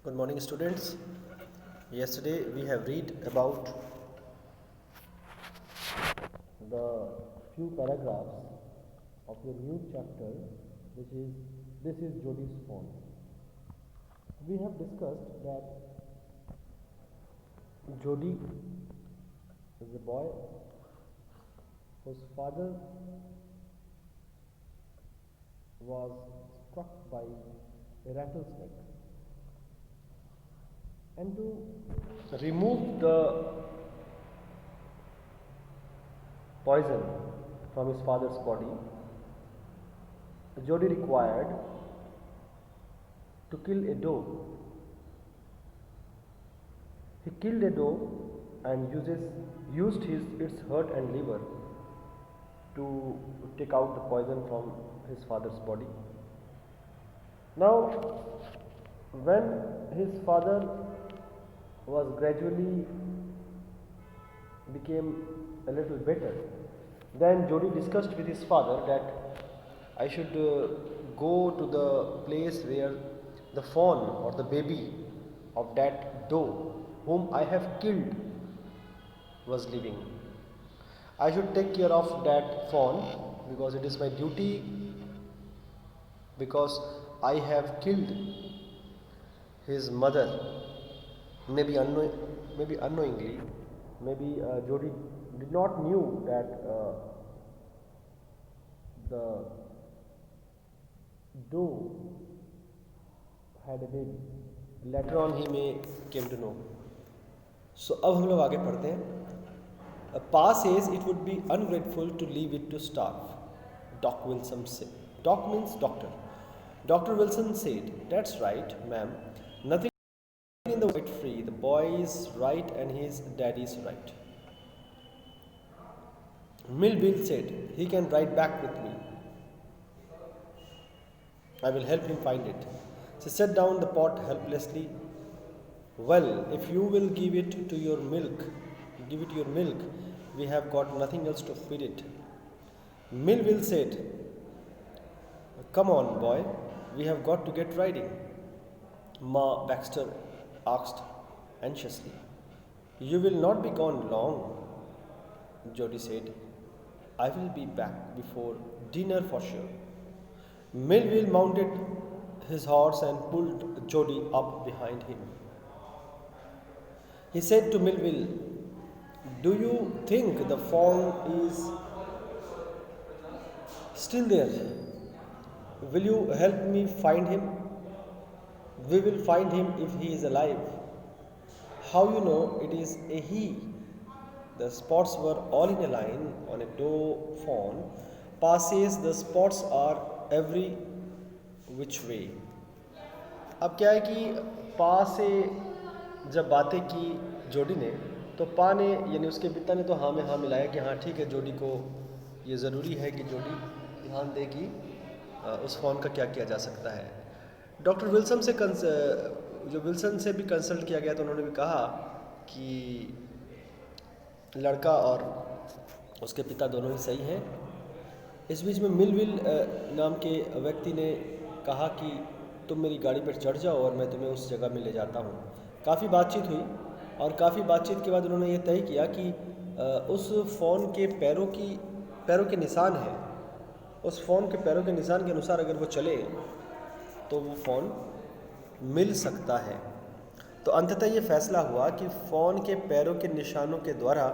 Good morning, students. Yesterday we have read about the few paragraphs of your new chapter, which is This is Jodi's Phone. We have discussed that Jodi is a boy whose father was struck by a rattlesnake, and to remove the poison from his father's body, Jodi required to kill a doe. He killed a doe and used its heart and liver to take out the poison from his father's body. Now, when his father was gradually became a little better, then Jodi discussed with his father that I should go to the place where the fawn or the baby of that doe whom I have killed was living. I should take care of that fawn because it is my duty, because I have killed his mother, maybe unknowingly, maybe Jodi did not knew that the doe had a baby. Later on he may came to know. So अब हम लोग आगे पढ़ते हैं. Pa says it would be ungrateful to leave it to starve. Doc Wilson said. Doc means doctor. Dr. Wilson said, "That's right, ma'am. Nothing in the world free. The boy is right and his daddy is right." Millville said, "He can ride back with me. I will help him find it." She set down the pot helplessly. "Well, if you will give it your milk, we have got nothing else to feed it." Millville said, "Come on, boy, we have got to get riding." Ma Baxter asked anxiously. "You will not be gone long," Jodi said. "I will be back before dinner for sure." Millville mounted his horse and pulled Jodi up behind him. He said to Millville, "Do you think the fawn is still there? Will you help me find him? We will find him if he is alive." "How you know it is a he?" The spots were all in a line on a doe fawn. Pa says the spots are every which way. अब क्या है कि पा से जब बातें की जोडी ने, तो पा ने यानी उसके पिता ने तो हाँ में हाँ मिलाया कि हाँ ठीक है, जोडी को ये ज़रूरी है कि जोडी ध्यान दे कि उस फ़ोन का क्या किया जा सकता है. डॉक्टर विल्सन से जो विल्सन से भी कंसल्ट किया गया, तो उन्होंने भी कहा कि लड़का और उसके पिता दोनों ही सही हैं. इस बीच में मिलविल नाम के व्यक्ति ने कहा कि तुम मेरी गाड़ी पर चढ़ जाओ और मैं तुम्हें उस जगह में ले जाता हूँ. काफ़ी बातचीत हुई और काफ़ी बातचीत के बाद उन्होंने ये तय किया कि उस फ़ोन के पैरों के निशान हैं. उस फ़ोन के पैरों के निशान के अनुसार अगर वो चले तो वो फ़ोन मिल सकता है. तो अंततः ये फैसला हुआ कि फ़ोन के पैरों के निशानों के द्वारा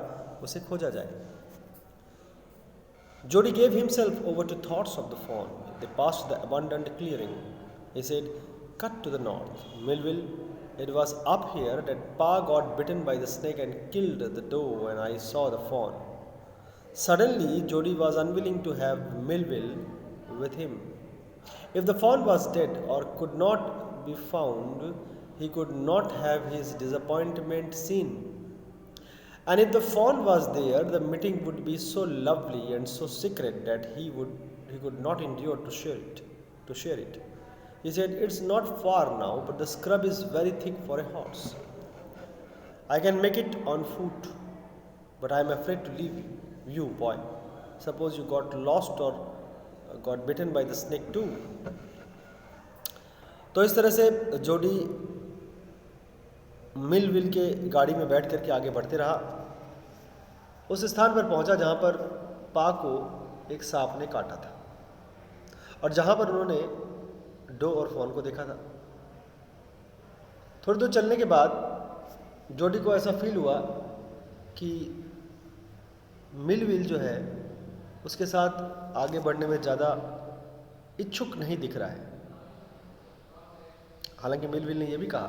उसे खोजा जाए. Jodi gave himself over to thoughts of the fawn. They passed the abandoned clearing. He said, "Cut to the north. Millville, it was up here that Pa got bitten by the snake and killed the doe and I saw the fawn." Suddenly, Jodi was unwilling to have Millville with him. If the fawn was dead or could not be found, he could not have his disappointment seen. And if the fawn was there, the meeting would be so lovely and so secret that he could not endure to share it. He said, "It's not far now, but the scrub is very thick for a horse. I can make it on foot, but I am afraid to leave you, boy. Suppose you got lost or got bitten by the snake too." तो इस तरह से जोडी Millville के गाड़ी में बैठ करके आगे बढ़ते रहा। उस स्थान पर पहुंचा जहां पर पा को एक सांप ने काटा था और जहां पर उन्होंने डो और फोन को देखा था। थोड़ी दूर चलने के बाद जोडी को ऐसा फील हुआ कि मिलविल जो है उसके साथ आगे बढ़ने में ज़्यादा इच्छुक नहीं दिख रहा है। हालांकि मिलविल ने यह भी कहा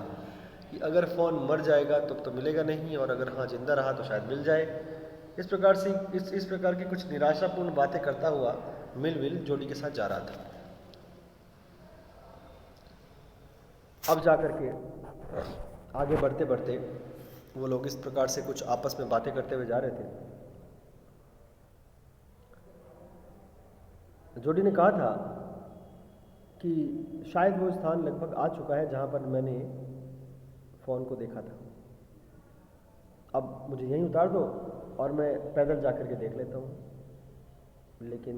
कि अगर फ़ोन मर जाएगा तब तो मिलेगा नहीं, और अगर हाँ जिंदा रहा तो शायद मिल जाए। इस प्रकार से इस प्रकार की कुछ निराशापूर्ण बातें करता हुआ मिलविल जोडी के साथ जा रहा था। अब जाकर के आगे बढ़ते बढ़ते वो लोग इस प्रकार से कुछ आपस में बातें करते हुए जा रहे थे। जोडी ने कहा था कि शायद वो स्थान लगभग आ चुका है जहाँ पर मैंने फ़ोन को देखा था। अब मुझे यहीं उतार दो और मैं पैदल जाकर के देख लेता हूँ। लेकिन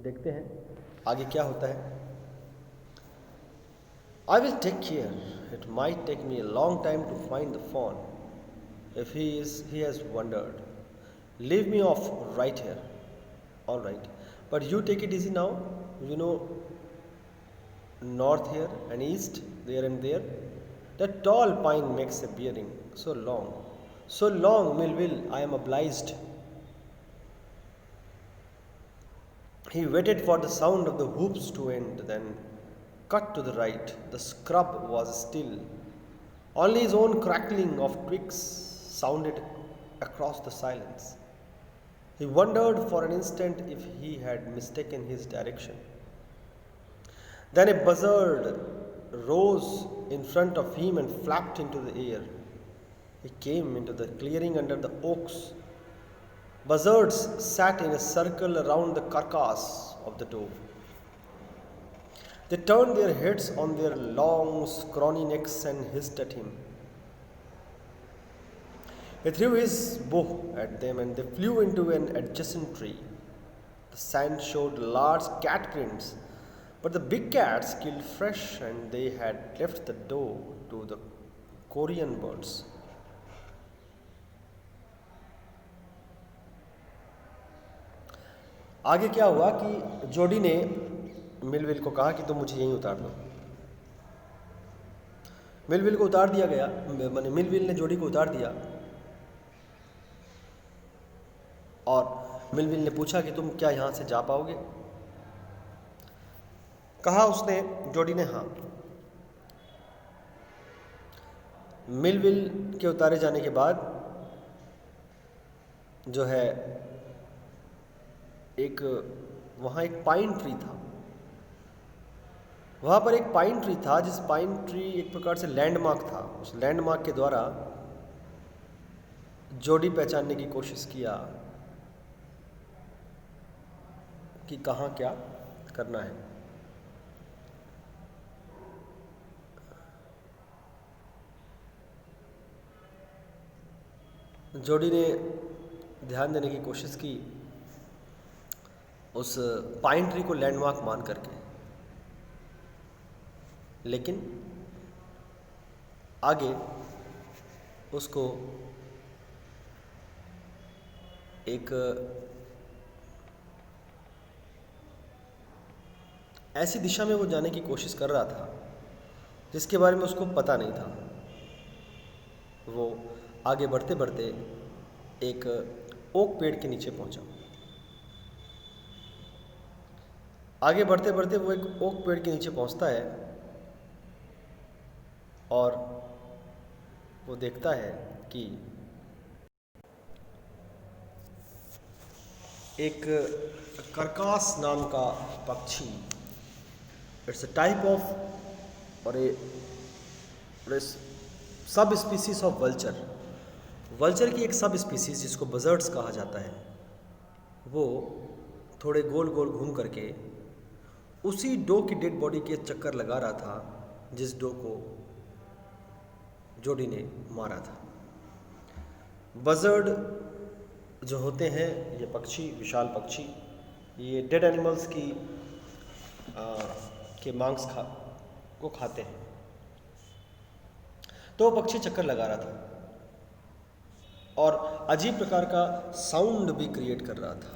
देखते हैं आगे क्या होता है। I will take care. It might take me a long time to find the phone. If he has wandered. Leave me off right here. All right. But you take it easy now. You know, north here and east, there and there. That tall pine makes a bearing so long. So long, Millville, I am obliged. He waited for the sound of the hoops to end, then cut to the right. The scrub was still. Only his own crackling of twigs sounded across the silence. He wondered for an instant if he had mistaken his direction. Then a buzzard rose in front of him and flapped into the air. He came into the clearing under the oaks. Buzzards sat in a circle around the carcass of the doe. They turned their heads on their long, scrawny necks and hissed at him. He threw his bow at them and they flew into an adjacent tree. The sand showed large cat prints, but the big cats killed fresh and they had left the doe to the Korean birds. आगे क्या हुआ कि जोडी ने Millville को कहा कि तुम मुझे यहीं उतार दो। मिलविल को उतार दिया गया, मैंने मिलविल ने जोडी को उतार दिया और मिलविल ने पूछा कि तुम क्या यहाँ से जा पाओगे। कहा उसने, जोडी ने हाँ। मिलविल के उतारे जाने के बाद जो है वहाँ एक पाइन ट्री था। वहाँ पर एक पाइन ट्री था जिस पाइन ट्री एक प्रकार से लैंडमार्क था। उस लैंडमार्क के द्वारा जोडी पहचानने की कोशिश किया कि कहाँ क्या करना है। जोडी ने ध्यान देने की कोशिश की उस पाइन ट्री को लैंडमार्क मान करके, लेकिन आगे उसको एक ऐसी दिशा में वो जाने की कोशिश कर रहा था जिसके बारे में उसको पता नहीं था। वो आगे बढ़ते बढ़ते एक ओक पेड़ के नीचे पहुंचा। आगे बढ़ते बढ़ते वो एक ओक पेड़ के नीचे पहुंचता है और वो देखता है कि एक करकास नाम का पक्षी, इट्स अ टाइप ऑफ और ए sub species of vulture, vulture की एक सब स्पीसीज जिसको बजर्ड्स कहा जाता है, वो थोड़े गोल गोल घूम करके उसी डो की डेड बॉडी के चक्कर लगा रहा था जिस डो को जोडी ने मारा था। बजर्ड जो होते हैं ये पक्षी, विशाल पक्षी, ये डेड एनिमल्स की के मांस को खाते हैं। तो वो पक्षी चक्कर लगा रहा था और अजीब प्रकार का साउंड भी क्रिएट कर रहा था।